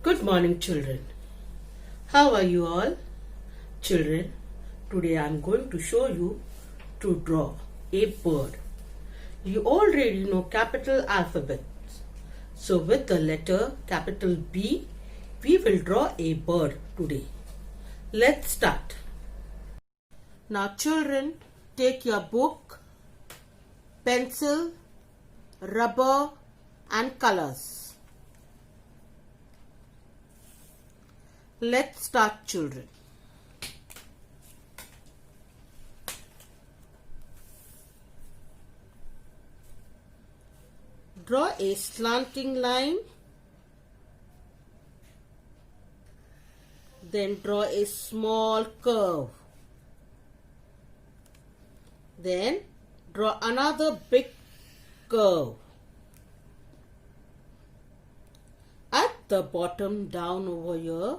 Good morning, children. How are you all? Children, today I am going to show you to draw a bird. You already know capital alphabets. So with the letter capital B, we will draw a bird today. Let's start. Now children, take your book, pencil, rubber and colors. Let's start, children. Draw a slanting line. Then draw a small curve. Then draw another big curve. At the bottom down over here,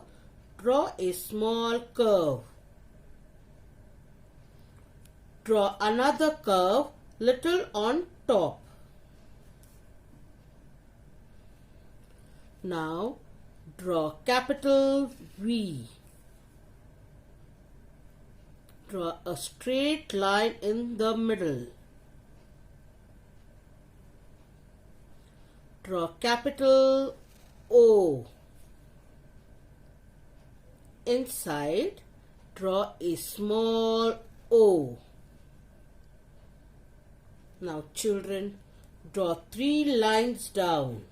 draw a small curve. Draw another curve little on top. Now draw capital V. Draw a straight line in the middle. Draw capital O. Inside, draw a small O. Now children, draw 3 lines down.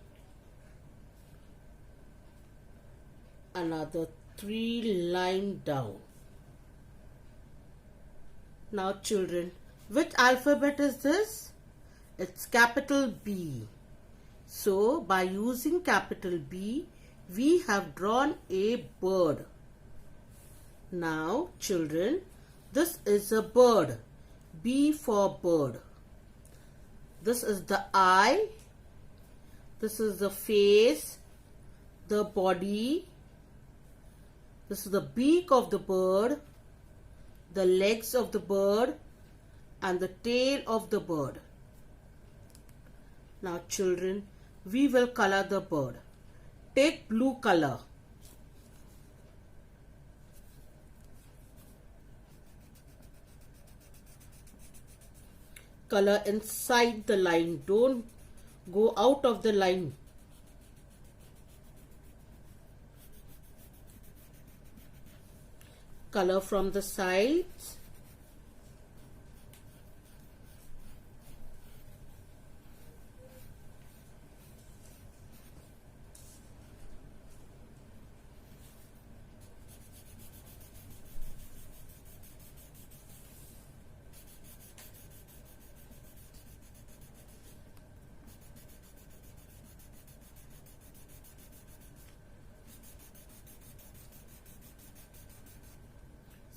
Another 3 lines down. Now children, which alphabet is this? It's capital B. So by using capital B, we have drawn a bird. Now children, this is a bird. B for bird. This is the eye. This is the face, the body. This is the beak of the bird, the legs of the bird and the tail of the bird. Now children, we will color the bird. Take blue color. Color inside the line. Don't go out of the line. Color from the sides.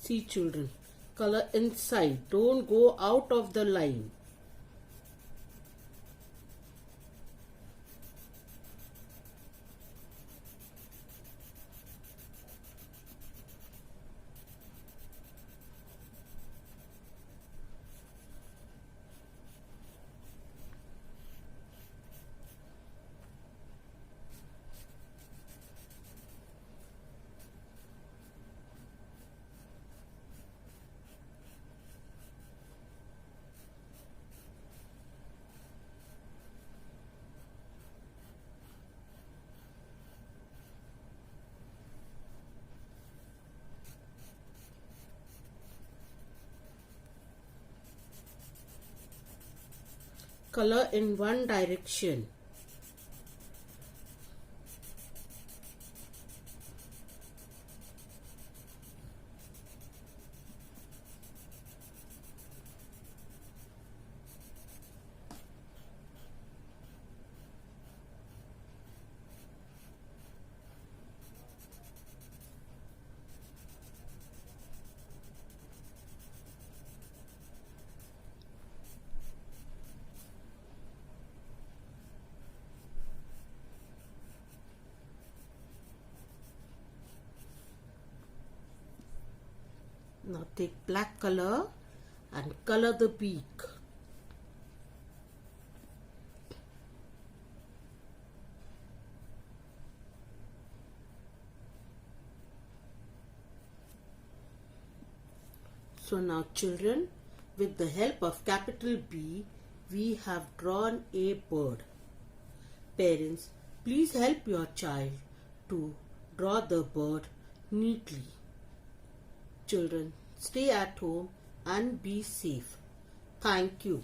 See children, color inside. Don't go out of the line. Color in one direction. Now take black color and color the beak. So now children, with the help of capital B, we have drawn a bird. Parents, please help your child to draw the bird neatly. Children, stay at home and be safe. Thank you.